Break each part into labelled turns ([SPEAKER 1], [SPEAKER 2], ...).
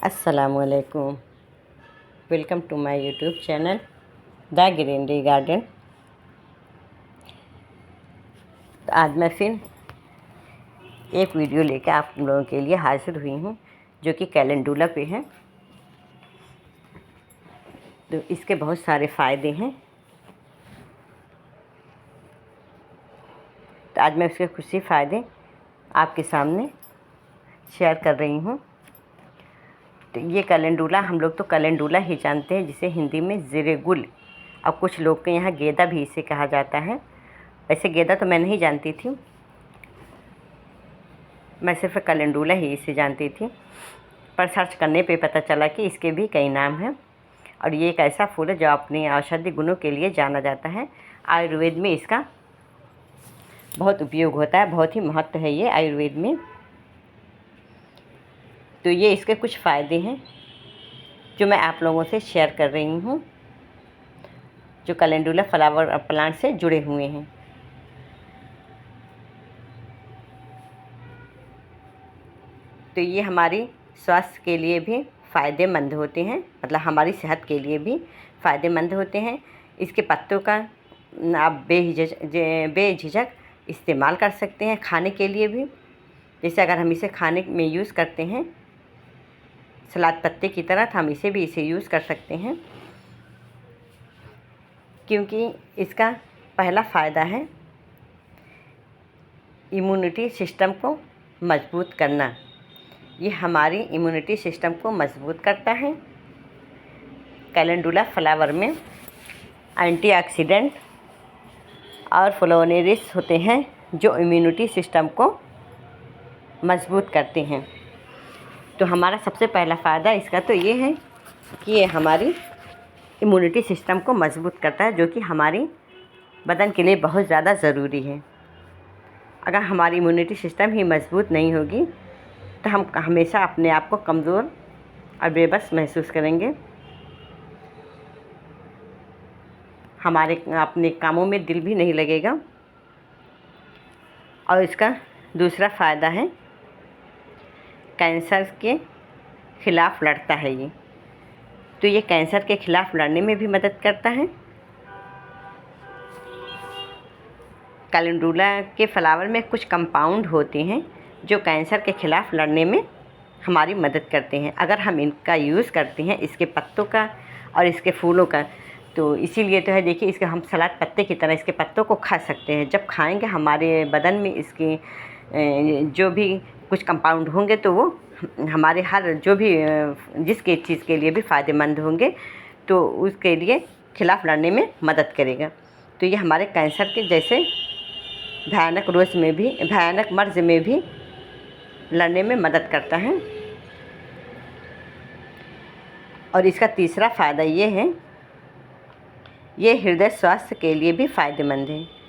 [SPEAKER 1] अस्सलामुअलैकुम। Welcome to my YouTube channel the greenery garden. तो आज मैं फिर एक वीडियो लेकर आप लोगों के लिए हाजिर हुई हूँ जो कि कैलेंडुला पे है। तो इसके बहुत सारे फ़ायदे हैं। तो आज मैं उसके कुछ ही फ़ायदे आपके सामने शेयर कर रही हूँ। तो ये कैलेंडुला, हम लोग तो कैलेंडुला ही जानते हैं, जिसे हिंदी में ज़िरेगुल और कुछ लोग के यहाँ गेंदा भी इसे कहा जाता है। वैसे गेंदा तो मैं नहीं जानती थी, मैं सिर्फ कैलेंडुला ही इसे जानती थी, पर सर्च करने पे पता चला कि इसके भी कई नाम हैं। और ये एक ऐसा फूल है जो अपने औषधि गुणों के लिए जाना जाता है। आयुर्वेद में इसका बहुत उपयोग होता है, बहुत ही महत्व है ये आयुर्वेद में। तो ये इसके कुछ फ़ायदे हैं जो मैं आप लोगों से शेयर कर रही हूँ, जो कैलेंडुला फ्लावर प्लांट से जुड़े हुए हैं। तो ये हमारी स्वास्थ्य के लिए भी फ़ायदेमंद होते हैं, मतलब हमारी सेहत के लिए भी फ़ायदेमंद होते हैं। इसके पत्तों का आप बेझिझक इस्तेमाल कर सकते हैं खाने के लिए भी। जैसे अगर हम इसे खाने में यूज़ करते हैं सलाद पत्ते की तरह, तो हम इसे यूज़ कर सकते हैं, क्योंकि इसका पहला फ़ायदा है इम्यूनिटी सिस्टम को मजबूत करना। ये हमारी इम्यूनिटी सिस्टम को मजबूत करता है। कैलेंडुला फ्लावर में एंटीऑक्सीडेंट और फ्लोवेनोइड्स होते हैं जो इम्यूनिटी सिस्टम को मजबूत करते हैं। तो हमारा सबसे पहला फ़ायदा इसका तो ये है कि ये हमारी इम्यूनिटी सिस्टम को मजबूत करता है, जो कि हमारी बदन के लिए बहुत ज़्यादा ज़रूरी है। अगर हमारी इम्यूनिटी सिस्टम ही मजबूत नहीं होगी तो हम हमेशा अपने आप को कमज़ोर और बेबस महसूस करेंगे। हमारे अपने कामों में दिल भी नहीं लगेगा। और इसका दूसरा फ़ायदा है कैंसर के ख़िलाफ़ लड़ता है ये। तो ये कैंसर के ख़िलाफ़ लड़ने में भी मदद करता है। कैलेंडुला के फ्लावर में कुछ कंपाउंड होते हैं जो कैंसर के ख़िलाफ़ लड़ने में हमारी मदद करते हैं, अगर हम इनका यूज़ करते हैं, इसके पत्तों का और इसके फूलों का। तो इसीलिए तो है, देखिए इसके हम सलाद पत्ते की तरह इसके पत्तों को खा सकते हैं। जब खाएंगे हमारे बदन में इसके जो भी कुछ कंपाउंड होंगे तो वो हमारे हर जो भी जिसके चीज़ के लिए भी फ़ायदेमंद होंगे, तो उसके लिए खिलाफ़ लड़ने में मदद करेगा। तो ये हमारे कैंसर के जैसे भयानक मर्ज़ में भी लड़ने में मदद करता है। और इसका तीसरा फ़ायदा ये है, ये हृदय स्वास्थ्य के लिए भी फ़ायदेमंद है।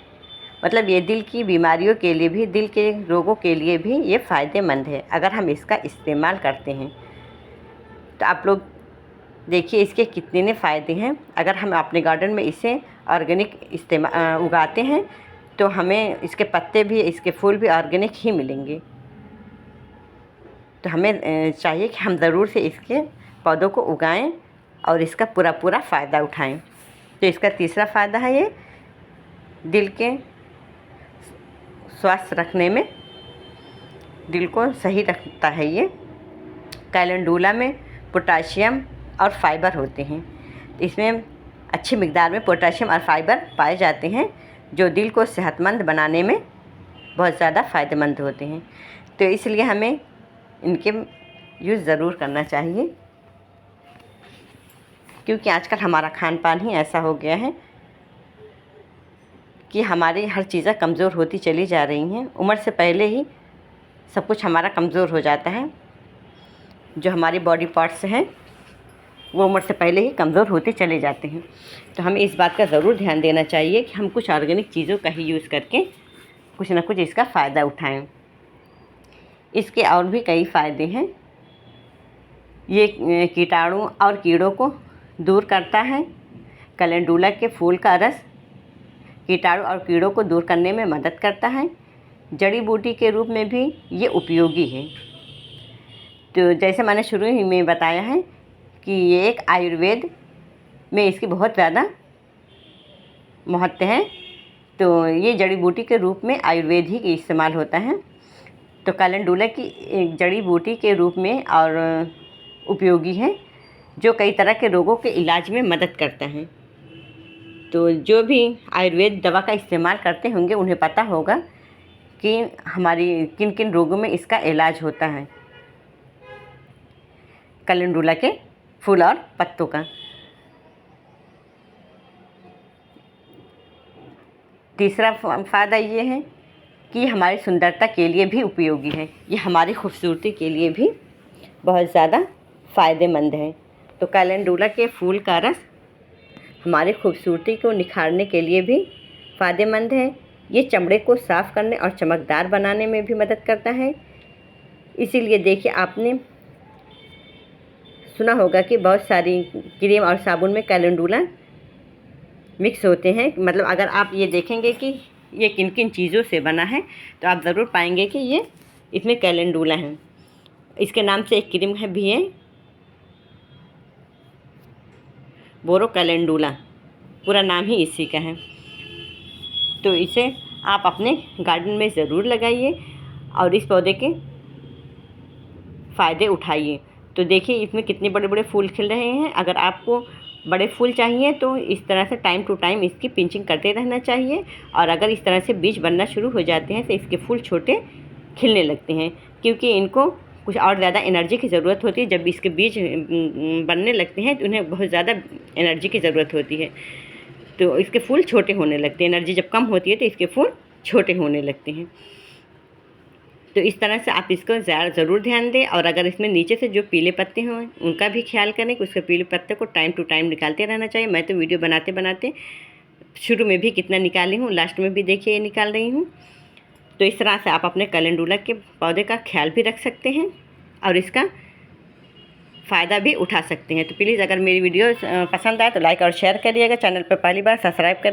[SPEAKER 1] मतलब ये दिल की बीमारियों के लिए भी, दिल के रोगों के लिए भी ये फ़ायदेमंद है अगर हम इसका इस्तेमाल करते हैं। तो आप लोग देखिए इसके कितने फ़ायदे हैं। अगर हम अपने गार्डन में इसे ऑर्गेनिक उगाते हैं तो हमें इसके पत्ते भी, इसके फूल भी ऑर्गेनिक ही मिलेंगे। तो हमें चाहिए कि हम ज़रूर से इसके पौधों को उगाएं और इसका पूरा फ़ायदा उठाएं। तो इसका तीसरा फ़ायदा है ये दिल के स्वास्थ्य रखने में, दिल को सही रखता है ये। कैलेंडुला में पोटाशियम और फाइबर होते हैं। इसमें अच्छी मिक़दार में पोटाशियम और फाइबर पाए जाते हैं जो दिल को सेहतमंद बनाने में बहुत ज़्यादा फ़ायदेमंद होते हैं। तो इसलिए हमें इनके यूज़ ज़रूर करना चाहिए, क्योंकि आजकल हमारा खान पान ही ऐसा हो गया है कि हमारी हर चीज़ें कमज़ोर होती चली जा रही हैं। उम्र से पहले ही सब कुछ हमारा कमज़ोर हो जाता है। जो हमारी बॉडी पार्ट्स हैं वो उम्र से पहले ही कमज़ोर होते चले जाते हैं। तो हमें इस बात का ज़रूर ध्यान देना चाहिए कि हम कुछ ऑर्गेनिक चीज़ों का ही यूज़ करके कुछ ना कुछ इसका फ़ायदा उठाएं। इसके और भी कई फ़ायदे हैं। ये कीटाणु और कीड़ों को दूर करता है। कैलेंडुला के फूल का रस कीटाणु और कीड़ों को दूर करने में मदद करता है। जड़ी बूटी के रूप में भी ये उपयोगी है। तो जैसे मैंने शुरू ही में बताया है कि ये एक आयुर्वेद में इसकी बहुत ज़्यादा महत्व है। तो ये जड़ी बूटी के रूप में आयुर्वेद ही इस्तेमाल होता है। तो कैलेंडुला की एक जड़ी बूटी के रूप में और उपयोगी है, जो कई तरह के रोगों के इलाज में मदद करता है। तो जो भी आयुर्वेद दवा का इस्तेमाल करते होंगे उन्हें पता होगा कि हमारी किन किन रोगों में इसका इलाज होता है, कैलेंडुला के फूल और पत्तों का। तीसरा फ़ायदा ये है कि हमारी सुंदरता के लिए भी उपयोगी है। ये हमारी खूबसूरती के लिए भी बहुत ज़्यादा फ़ायदेमंद है। तो कैलेंडुला के फूल का रस हमारी खूबसूरती को निखारने के लिए भी फ़ायदेमंद है। ये चमड़े को साफ़ करने और चमकदार बनाने में भी मदद करता है। इसीलिए देखिए, आपने सुना होगा कि बहुत सारी क्रीम और साबुन में कैलेंडुला मिक्स होते हैं। मतलब अगर आप ये देखेंगे कि ये किन किन चीज़ों से बना है तो आप ज़रूर पाएंगे कि ये इसमें कैलेंडुला है। इसके नाम से एक क्रीम है भी है, बोरो कैलेंडुला, पूरा नाम ही इसी का है। तो इसे आप अपने गार्डन में ज़रूर लगाइए और इस पौधे के फ़ायदे उठाइए। तो देखिए इसमें कितने बड़े बड़े फूल खिल रहे हैं। अगर आपको बड़े फूल चाहिए तो इस तरह से टाइम टू टाइम इसकी पिंचिंग करते रहना चाहिए। और अगर इस तरह से बीज बनना शुरू हो जाते हैं तो इसके फूल छोटे खिलने लगते हैं, क्योंकि इनको कुछ और ज़्यादा एनर्जी की ज़रूरत होती है। जब इसके बीज बनने लगते हैं तो उन्हें बहुत ज़्यादा एनर्जी की ज़रूरत होती है, तो इसके फूल छोटे होने लगते हैं। एनर्जी जब कम होती है तो इसके फूल छोटे होने लगते हैं। तो इस तरह से आप इसको ज़रूर ध्यान दें। और अगर इसमें नीचे से जो पीले पत्ते हों उनका भी ख्याल करें कि उसके पीले पत्ते को टाइम टू टाइम निकालते रहना चाहिए। मैं तो वीडियो बनाते बनाते शुरू में भी कितना निकाली हूँ, लास्ट में भी देखिए ये निकाल रही हूँ। तो इस तरह से आप अपने कैलेंडुला के पौधे का ख्याल भी रख सकते हैं और इसका फ़ायदा भी उठा सकते हैं। तो प्लीज़ अगर मेरी वीडियो पसंद आए तो लाइक और शेयर करिएगा। चैनल पर पहली बार सब्सक्राइब करिए।